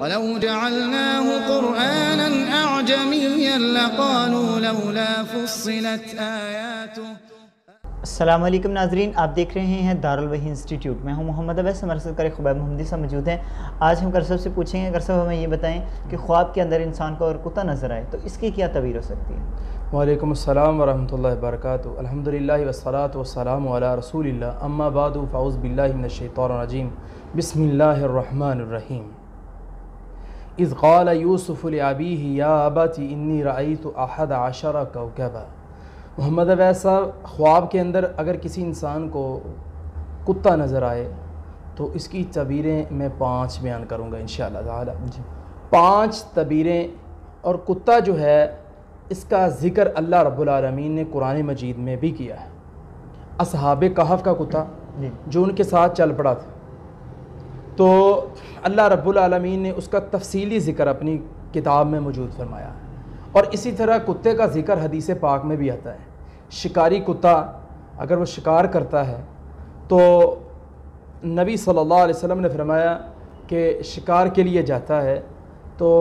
وَلَوْ جَعَلْنَاهُ قُرْآنًا أَعْجَمِيًّا لَقَالُوا لَوْلَا فُصِّلَتْ آيَاتُهُ۔ السلام علیکم ناظرین، آپ دیکھ رہے ہیں دارالوحی انسٹیٹیوٹ۔ میں ہوں محمد اویس، ہمارے ساتھ خبیب محمدی صاحب موجود ہیں۔ آج ہم کرسب سے پوچھیں گے، کرسب ہمیں یہ بتائیں کہ خواب کے اندر انسان کو اور کتا نظر آئے تو اس کی کیا تعبیر ہو سکتی ہے؟ وعلیکم السلام ورحمۃ اللہ وبرکاتہ۔ الحمدللہ والصلاۃ والسلام علی رسول اللہ، اما بعد فاعوذ باللہ من الشیطان الرجیم، بسم اللہ الرحمن الرحیم۔ اذ قال یوسف لابیہ یا ابت انی رأیت احد عشر کوکبا۔ محمد اویس صاحب، خواب کے اندر اگر کسی انسان کو کتا نظر آئے تو اس کی تعبیریں میں 5 بیان کروں گا انشاءاللہ تعالی۔ 5 تعبیریں، اور کتا جو ہے اس کا ذکر اللہ رب العالمین نے قرآن مجید میں بھی کیا ہے۔ اصحاب کہف کا کتا جو ان کے ساتھ چل پڑا تھا، تو اللہ رب العالمین نے اس کا تفصیلی ذکر اپنی کتاب میں موجود فرمایا ہے۔ اور اسی طرح کتے کا ذکر حدیث پاک میں بھی آتا ہے۔ شکاری کتا اگر وہ شکار کرتا ہے تو نبی صلی اللہ علیہ وسلم نے فرمایا کہ شکار کے لیے جاتا ہے تو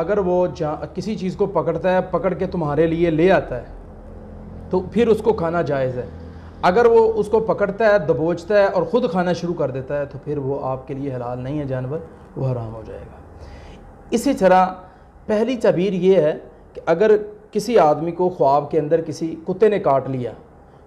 اگر وہ کسی چیز کو پکڑتا ہے، پکڑ کے تمہارے لیے لے آتا ہے تو پھر اس کو کھانا جائز ہے۔ اگر وہ اس کو پکڑتا ہے، دبوچتا ہے اور خود کھانا شروع کر دیتا ہے تو پھر وہ آپ کے لیے حلال نہیں ہے جانور، وہ حرام ہو جائے گا۔ اسی طرح پہلی تعبیر یہ ہے کہ اگر کسی آدمی کو خواب کے اندر کسی کتے نے کاٹ لیا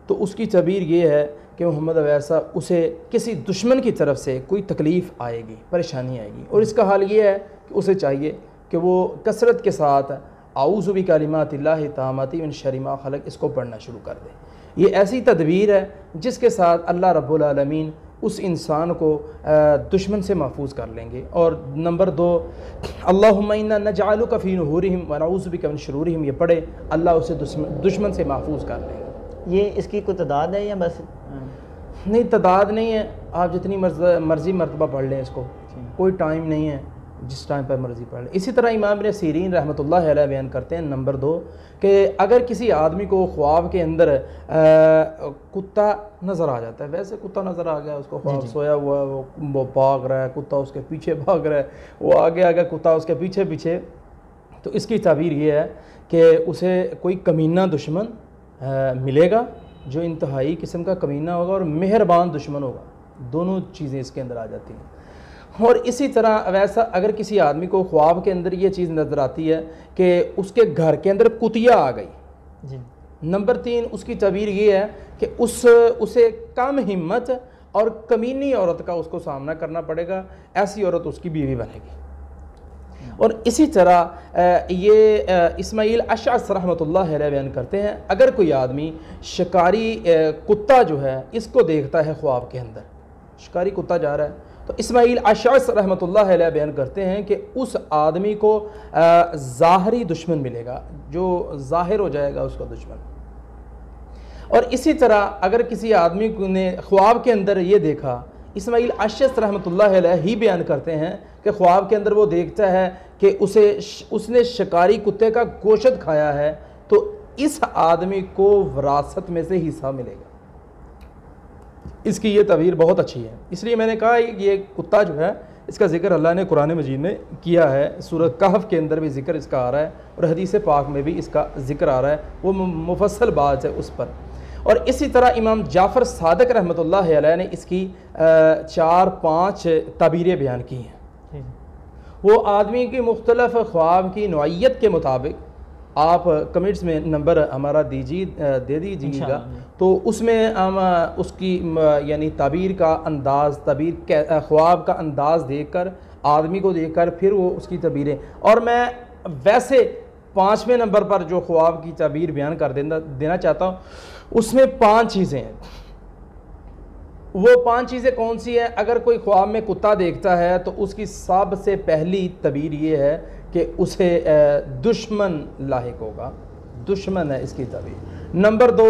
تو اس کی تعبیر یہ ہے کہ محمد اویس صاحب اسے کسی دشمن کی طرف سے کوئی تکلیف آئے گی، پریشانی آئے گی، اور اس کا حال یہ ہے کہ اسے چاہیے کہ وہ کثرت کے ساتھ اعوذ بکلمات اللہ التامات من شر ما خلق اس کو پڑھنا شروع کر دے۔ یہ ایسی تدبیر ہے جس کے ساتھ اللہ رب العالمین اس انسان کو دشمن سے محفوظ کر لیں گے۔ اور نمبر 2، اللہم انا نجعلک فی نحورہم ونعوذ بک من شرورہم، یہ پڑھے، اللہ اسے دشمن سے محفوظ کر لیں گے۔ یہ اس کی کوئی تعداد ہے یا بس؟ نہیں، تعداد نہیں ہے، آپ جتنی مرضی مرتبہ پڑھ لیں اس کو، کوئی ٹائم نہیں ہے، جس ٹائم پر مرضی پڑھ لیں۔ اسی طرح امام ابن سیرین رحمۃ اللہ علیہ بیان کرتے ہیں نمبر 2 کہ اگر کسی آدمی کو خواب کے اندر کتا نظر آ جاتا ہے، ویسے کتا نظر آ گیا، اس کو خواب سویا ہوا ہے، وہ بھاگ رہا ہے، کتا اس کے پیچھے بھاگ رہا ہے، وہ آگے آگے کتا اس کے پیچھے پیچھے، تو اس کی تعبیر یہ ہے کہ اسے کوئی کمینہ دشمن ملے گا جو انتہائی قسم کا کمینہ ہوگا اور مہربان دشمن ہوگا۔ دونوں چیزیں اس کے اندر آ جاتی ہیں۔ اور اسی طرح ویسا اگر کسی آدمی کو خواب کے اندر یہ چیز نظر آتی ہے کہ اس کے گھر کے اندر کتیا آ گئی، نمبر 3 اس کی تعبیر یہ ہے کہ اسے کم ہمت اور کمینی عورت کا اس کو سامنا کرنا پڑے گا، ایسی عورت اس کی بیوی بنے گی۔ اور اسی طرح یہ اسماعیل اشعث رحمۃ اللہ علیہ بیان کرتے ہیں، اگر کوئی آدمی شکاری کتا جو ہے اس کو دیکھتا ہے خواب کے اندر، شکاری کتا جا رہا ہے، تو اسماعیل اشعث رحمۃ اللہ علیہ بیان کرتے ہیں کہ اس آدمی کو ظاہری دشمن ملے گا، جو ظاہر ہو جائے گا اس کا دشمن۔ اور اسی طرح اگر کسی آدمی نے خواب کے اندر یہ دیکھا، اسماعیل اشعث رحمۃ اللہ علیہ ہی بیان کرتے ہیں کہ خواب کے اندر وہ دیکھتا ہے کہ اس نے شکاری کتے کا گوشت کھایا ہے، تو اس آدمی کو وراثت میں سے حصہ ملے گا۔ اس کی یہ تعبیر بہت اچھی ہے، اس لیے میں نے کہا یہ کتا جو ہے اس کا ذکر اللہ نے قرآن مجید میں کیا ہے، سورہ کہف کے اندر بھی ذکر اس کا آ رہا ہے اور حدیث پاک میں بھی اس کا ذکر آ رہا ہے، وہ مفصل بات ہے اس پر۔ اور اسی طرح امام جعفر صادق رحمۃ اللہ علیہ نے اس کی 4-5 تعبیریں بیان کی ہیں۔ وہ آدمی کی مختلف خواب کی نوعیت کے مطابق آپ کمنٹس میں نمبر ہمارا دے دیجیے گا، تو اس میں ہم اس کی یعنی تعبیر کا انداز، خواب کا انداز دیکھ کر، آدمی کو دیکھ کر پھر وہ اس کی تعبیریں، اور میں ویسے 5ویں نمبر پر جو خواب کی تعبیر بیان کر دینا چاہتا ہوں، اس میں 5 چیزیں ہیں۔ وہ 5 چیزیں کون سی ہیں؟ اگر کوئی خواب میں کتا دیکھتا ہے تو اس کی سب سے پہلی تعبیر یہ ہے کہ اسے دشمن لاحق ہوگا، دشمن ہے اس کی تعبیر۔ نمبر 2،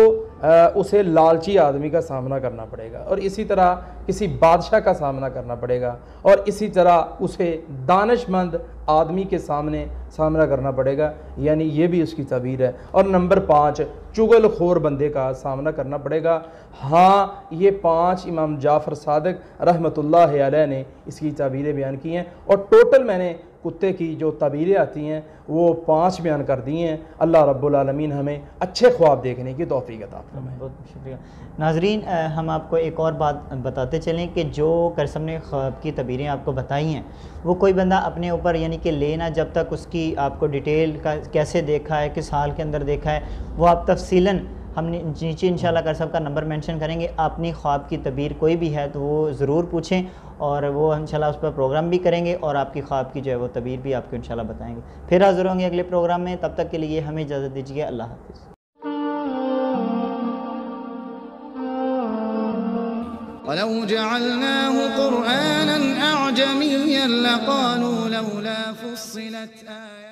اسے لالچی آدمی کا سامنا کرنا پڑے گا۔ اور اسی طرح کسی بادشاہ کا سامنا کرنا پڑے گا، اور اسی طرح اسے دانش مند آدمی کے سامنا کرنا پڑے گا، یعنی یہ بھی اس کی تعبیر ہے۔ اور نمبر 5 چغل خور بندے کا سامنا کرنا پڑے گا۔ ہاں یہ 5 امام جعفر صادق رحمۃ اللہ علیہ نے اس کی تعبیریں بیان کی ہیں، اور ٹوٹل میں نے کتے کی جو تعبیریں آتی ہیں وہ 5 بیان کر دی ہیں۔ اللہ رب العالمین ہمیں اچھے خواب دیکھنے کی توفیق عطا فرمائے۔ بہت شکریہ ناظرین، ہم آپ کو ایک اور بات بتاتے چلیں کہ جو کرسم نے خواب کی تعبیریں آپ کو بتائی ہیں وہ کوئی بندہ اپنے اوپر یعنی کہ لینا، جب تک اس کی آپ کو ڈیٹیل کا کیسے دیکھا ہے، کس حال کے اندر دیکھا ہے، وہ آپ تفصیلاً ہم نیچے انشاءاللہ کرسم کا نمبر مینشن کریں گے۔ اپنی خواب کی تعبیر کوئی بھی ہے تو وہ ضرور پوچھیں، اور وہ انشاءاللہ اس پر پروگرام بھی کریں گے، اور آپ کی خواب کی جو ہے وہ تعبیر بھی آپ کو انشاءاللہ بتائیں گے۔ پھر حاضر ہوں گے اگلے پروگرام میں، تب تک کے لیے ہمیں اجازت دیجیے، اللہ حافظ۔ وَلَوْ جَعَلْنَاهُ قُرْآنًا أَعْجَمِيًّا لَقَالُوا لَوْلَا فُصِّلَتْ آيَاتُهُ